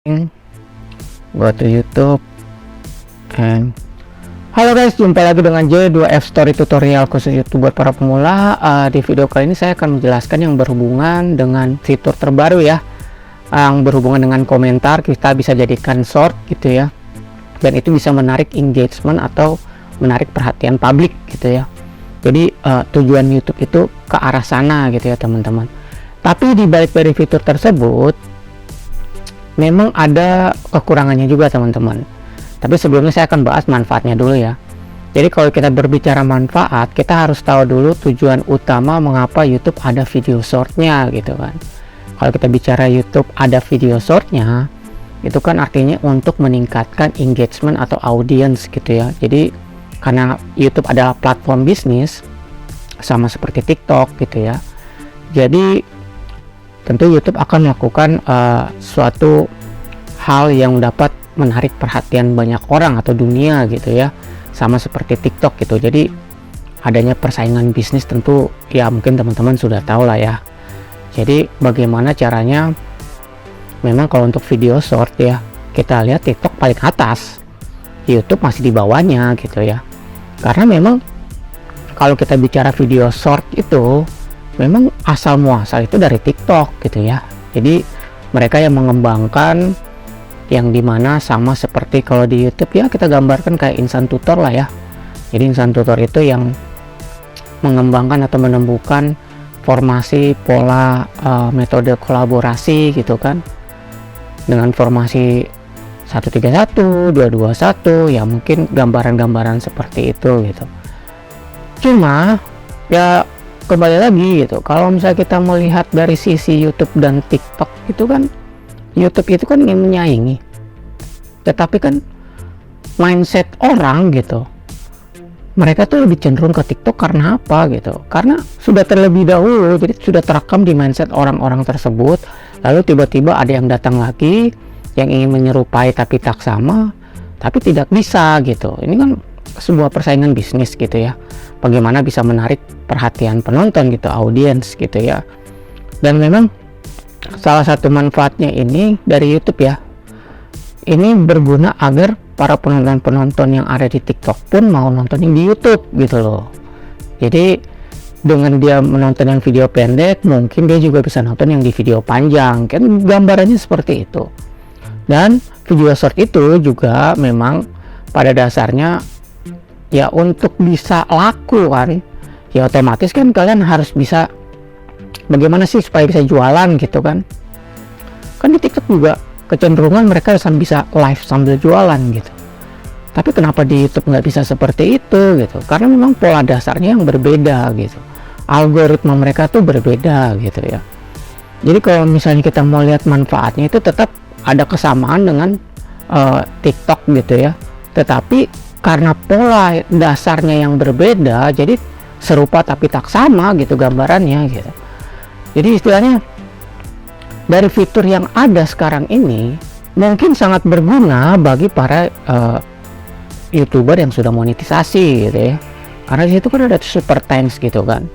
Go to YouTube and halo guys, jumpa lagi dengan J2F Story Tutorial khusus YouTube buat para pemula. Di video kali ini saya akan menjelaskan yang berhubungan dengan fitur terbaru ya, yang berhubungan dengan komentar. Kita bisa jadikan short gitu ya, dan itu bisa menarik engagement atau menarik perhatian publik gitu ya. Jadi tujuan YouTube itu ke arah sana gitu ya teman-teman. Tapi di balik dari fitur tersebut memang ada kekurangannya juga teman-teman. Tapi sebelumnya saya akan bahas manfaatnya dulu ya. Jadi kalau kita berbicara manfaat, kita harus tahu dulu tujuan utama mengapa YouTube ada video shortnya gitu kan. Kalau kita bicara YouTube ada video shortnya, itu kan artinya untuk meningkatkan engagement atau audience gitu ya. Jadi karena YouTube adalah platform bisnis sama seperti TikTok gitu ya. Jadi tentu YouTube akan melakukan suatu hal yang dapat menarik perhatian banyak orang atau dunia gitu ya, sama seperti TikTok gitu. Jadi adanya persaingan bisnis tentu ya, mungkin teman-teman sudah tahu lah ya. Jadi bagaimana caranya? Memang kalau untuk video short ya, kita lihat TikTok paling atas, YouTube masih di bawahnya gitu ya. Karena memang kalau kita bicara video short itu memang asal muasal itu dari TikTok gitu ya. Jadi mereka yang mengembangkan, yang dimana sama seperti kalau di YouTube ya, kita gambarkan kayak insan tutor lah ya. Jadi insan tutor itu yang mengembangkan atau menemukan formasi pola metode kolaborasi gitu kan, dengan formasi 131, 221 ya, mungkin gambaran-gambaran seperti itu gitu. Cuma ya kembali lagi gitu, kalau misalnya kita melihat dari sisi YouTube dan TikTok itu kan, YouTube itu kan ingin menyaingi, tetapi kan mindset orang gitu, mereka tuh lebih cenderung ke TikTok karena apa gitu, karena sudah terlebih dahulu, jadi sudah terekam di mindset orang-orang tersebut. Lalu tiba-tiba ada yang datang lagi yang ingin menyerupai tapi tak sama, tapi tidak bisa gitu. Ini kan sebuah persaingan bisnis gitu ya, bagaimana bisa menarik perhatian penonton gitu, audiens gitu ya. Dan memang salah satu manfaatnya ini dari YouTube ya, ini berguna agar para penonton-penonton yang ada di TikTok pun mau nonton yang di YouTube gitu loh. Jadi dengan dia menonton yang video pendek, mungkin dia juga bisa nonton yang di video panjang, kan gambarannya seperti itu. Dan video short itu juga memang pada dasarnya ya untuk bisa laku kan, ya otomatis kan kalian harus bisa bagaimana sih supaya bisa jualan gitu kan. Kan di TikTok juga kecenderungan mereka bisa live sambil jualan gitu. Tapi kenapa di YouTube nggak bisa seperti itu gitu? Karena memang pola dasarnya yang berbeda gitu. Algoritma mereka tuh berbeda gitu ya. Jadi kalau misalnya kita mau lihat manfaatnya, itu tetap ada kesamaan dengan TikTok gitu ya. Tetapi karena pola dasarnya yang berbeda, jadi serupa tapi tak sama gitu gambarannya gitu. Jadi istilahnya dari fitur yang ada sekarang ini mungkin sangat berguna bagi para YouTuber yang sudah monetisasi gitu ya. Karena di situ kan ada super thanks gitu kan.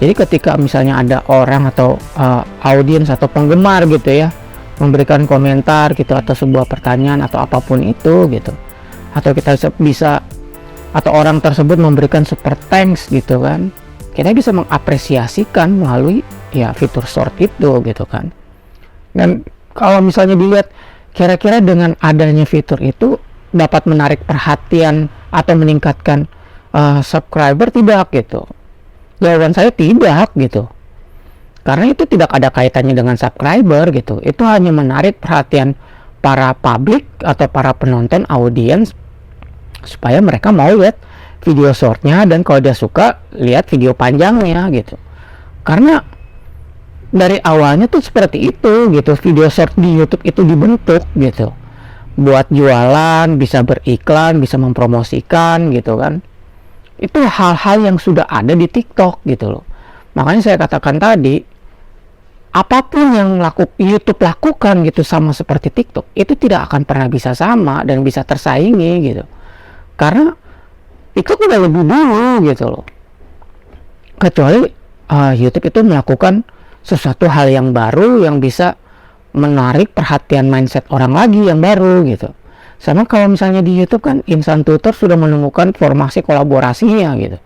Jadi ketika misalnya ada orang atau audiens atau penggemar gitu ya, memberikan komentar gitu atau sebuah pertanyaan atau apapun itu gitu, atau kita bisa, atau orang tersebut memberikan super thanks gitu kan, kita bisa mengapresiasikan melalui ya fitur short itu gitu kan. Dan kalau misalnya dilihat kira-kira dengan adanya fitur itu dapat menarik perhatian atau meningkatkan subscriber tidak gitu, jawaban saya tidak gitu. Karena itu tidak ada kaitannya dengan subscriber gitu, itu hanya menarik perhatian para publik atau para penonton, audiens, supaya mereka mau lihat video shortnya, dan kalau dia suka lihat video panjangnya gitu. Karena dari awalnya tuh seperti itu gitu, video short di YouTube itu dibentuk gitu buat jualan, bisa beriklan, bisa mempromosikan gitu kan. Itu hal-hal yang sudah ada di TikTok gitu loh. Makanya saya katakan tadi, apapun yang YouTube lakukan gitu sama seperti TikTok, itu tidak akan pernah bisa sama dan bisa tersaingi gitu. Karena TikTok udah lebih dulu gitu loh. Kecuali YouTube itu melakukan sesuatu hal yang baru yang bisa menarik perhatian mindset orang lagi yang baru gitu. Sama kalau misalnya di YouTube kan Insan Tutor sudah menemukan formasi kolaborasinya gitu.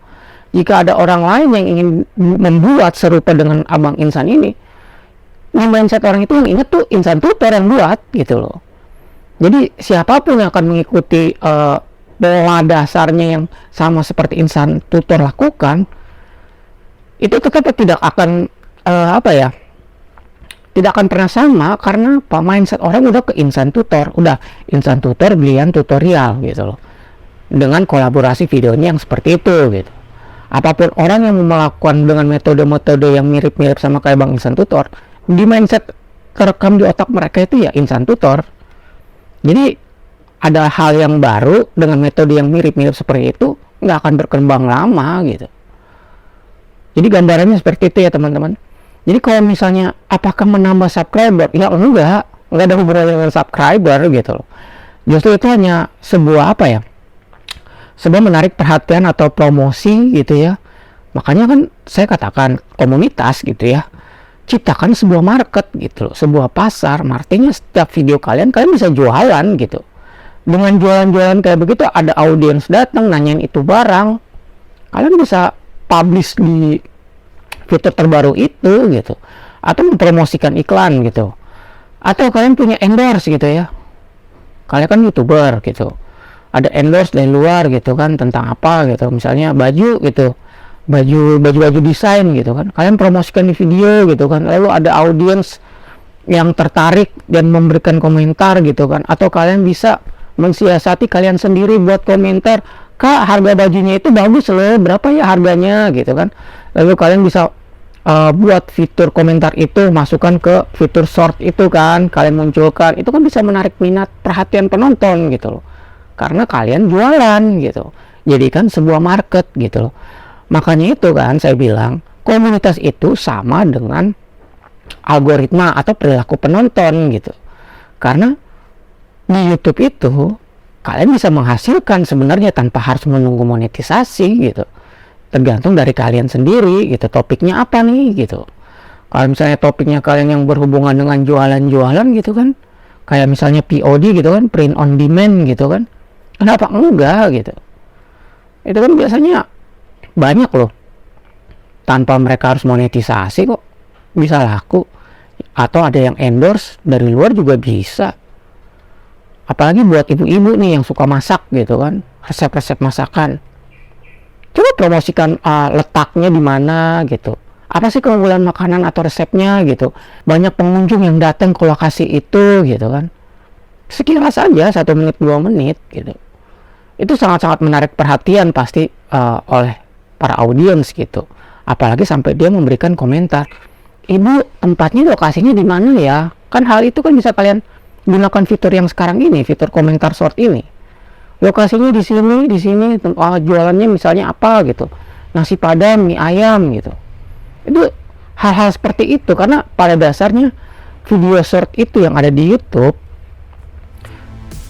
Jika ada orang lain yang ingin membuat serupa dengan Abang Insan ini, mindset orang itu yang ingat tuh Insan Tutor yang buat gitu loh. Jadi siapapun yang akan mengikuti pola dasarnya yang sama seperti Insan Tutor lakukan, itu tetap tidak akan tidak akan pernah sama, karena mindset orang udah ke Insan Tutor, udah Insan Tutor belian tutorial gitu loh, dengan kolaborasi videonya yang seperti itu gitu. Apapun orang yang melakukan dengan metode-metode yang mirip-mirip sama kayak Bang Insan Tutor, di mindset terekam di otak mereka itu ya Insan Tutor. Jadi ada hal yang baru dengan metode yang mirip-mirip seperti itu nggak akan berkembang lama gitu. Jadi gambarannya seperti itu ya teman-teman. Jadi kalau misalnya apakah menambah subscriber, ya enggak ada hubungannya dengan subscriber gitu loh. Justru itu hanya sebuah sebuah menarik perhatian atau promosi gitu ya. Makanya kan saya katakan komunitas gitu ya, ciptakan sebuah market gitu loh, sebuah pasar. Artinya setiap video kalian bisa jualan gitu. Dengan jualan-jualan kayak begitu, ada audiens datang nanyain itu barang, kalian bisa publish di fitur terbaru itu gitu, atau mempromosikan iklan gitu, atau kalian punya endorse gitu ya, kalian kan YouTuber gitu, ada endorse dari luar gitu kan tentang apa gitu, misalnya baju gitu, baju desain gitu kan, kalian promosikan di video gitu kan, lalu ada audiens yang tertarik dan memberikan komentar gitu kan, atau kalian bisa mensiasati kalian sendiri buat komentar, Kak harga bajunya itu bagus loh, berapa ya harganya gitu kan, lalu kalian bisa buat fitur komentar itu masukkan ke fitur short itu kan, kalian munculkan, itu kan bisa menarik minat perhatian penonton gitu loh, karena kalian jualan gitu, jadikan sebuah market gitu loh. Makanya itu kan saya bilang komunitas itu sama dengan algoritma atau perilaku penonton gitu, karena di YouTube itu kalian bisa menghasilkan sebenarnya tanpa harus menunggu monetisasi gitu, tergantung dari kalian sendiri gitu, topiknya apa nih gitu. Kalau misalnya topiknya kalian yang berhubungan dengan jualan-jualan gitu kan, kayak misalnya POD gitu kan, print on demand gitu kan, kenapa enggak gitu, itu kan biasanya banyak loh, tanpa mereka harus monetisasi kok bisa laku, atau ada yang endorse dari luar juga bisa. Apalagi buat ibu-ibu nih yang suka masak gitu kan, resep-resep masakan, coba promosikan letaknya di mana gitu, apa sih keunggulan makanan atau resepnya gitu, banyak pengunjung yang datang ke lokasi itu gitu kan, sekilas aja 1 menit 2 menit gitu, itu sangat-sangat menarik perhatian pasti oleh para audiens gitu. Apalagi sampai dia memberikan komentar, ibu tempatnya lokasinya di mana ya, kan hal itu kan bisa kalian gunakan fitur yang sekarang ini, fitur komentar short ini, lokasinya di sini, jualannya misalnya apa gitu, nasi padang, mie ayam gitu. Itu hal-hal seperti itu, karena pada dasarnya video short itu yang ada di YouTube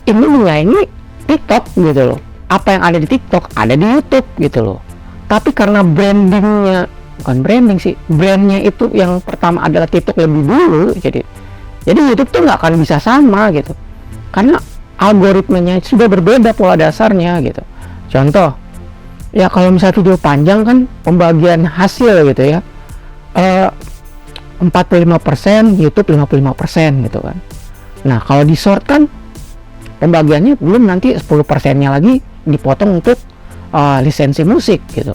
ini TikTok gitu loh, apa yang ada di TikTok ada di YouTube gitu loh. Tapi karena brandingnya, bukan branding sih, brandnya itu yang pertama adalah TikTok lebih dulu, jadi YouTube tuh nggak akan bisa sama gitu, karena algoritmanya sudah berbeda pola dasarnya gitu. Contoh ya, kalau misalnya video panjang kan pembagian hasil gitu ya, 45% YouTube, 55% gitu kan. Nah kalau di short kan pembagiannya belum, nanti 10%-nya lagi dipotong untuk lisensi musik gitu.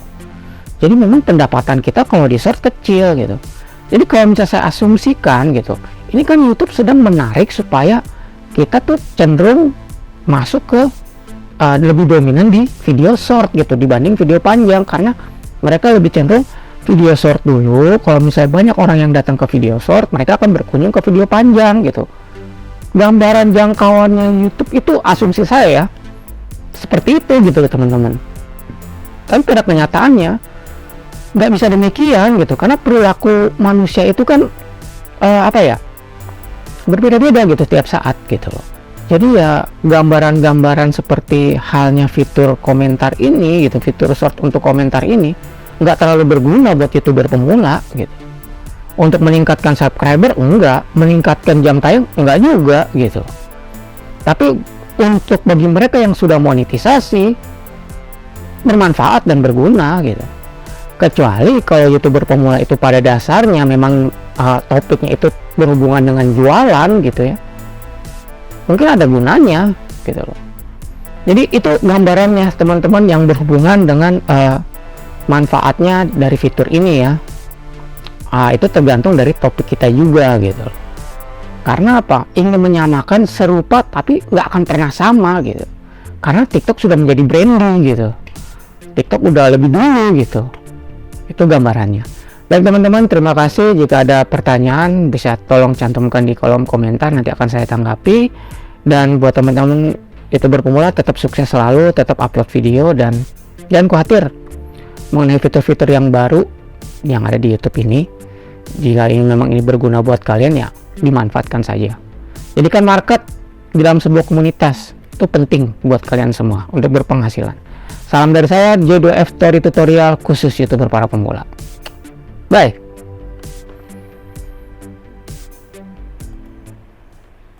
Jadi memang pendapatan kita kalau di short kecil gitu. Jadi kalau misalnya saya asumsikan gitu, ini kan YouTube sedang menarik supaya kita tuh cenderung masuk ke lebih dominan di video short gitu dibanding video panjang, karena mereka lebih cenderung video short dulu. Kalau misalnya banyak orang yang datang ke video short, mereka akan berkunjung ke video panjang gitu. Gambaran jangkauannya YouTube itu asumsi saya ya seperti itu gitu teman-teman. Tapi pada kenyataannya nggak bisa demikian gitu, karena perilaku manusia itu kan berbeda-beda gitu tiap saat gitu loh. Jadi ya gambaran-gambaran seperti halnya fitur komentar ini gitu, fitur short untuk komentar ini nggak terlalu berguna buat YouTuber pemula gitu. Untuk meningkatkan subscriber enggak, meningkatkan jam tayang enggak juga gitu. Tapi untuk bagi mereka yang sudah monetisasi, bermanfaat dan berguna gitu. Kecuali kalau YouTuber pemula itu pada dasarnya memang topiknya itu berhubungan dengan jualan gitu ya, mungkin ada gunanya gitu loh. Jadi itu gambarannya teman-teman yang berhubungan dengan manfaatnya dari fitur ini ya. Itu tergantung dari topik kita juga gitu loh. Karena apa? Ingin menyamakan serupa tapi nggak akan pernah sama gitu. Karena TikTok sudah menjadi branding gitu. TikTok udah lebih dulu gitu. Itu gambarannya. Baik teman-teman, terima kasih. Jika ada pertanyaan bisa tolong cantumkan di kolom komentar, nanti akan saya tanggapi. Dan buat teman-teman YouTuber pemula, tetap sukses selalu, tetap upload video, dan jangan khawatir mengenai fitur-fitur yang baru yang ada di YouTube ini. Jika ini memang ini berguna buat kalian ya dimanfaatkan saja. Jadikan market di dalam sebuah komunitas itu penting buat kalian semua untuk berpenghasilan. Salam dari saya, J2F Story Tutorial khusus YouTuber para pemula. Bye.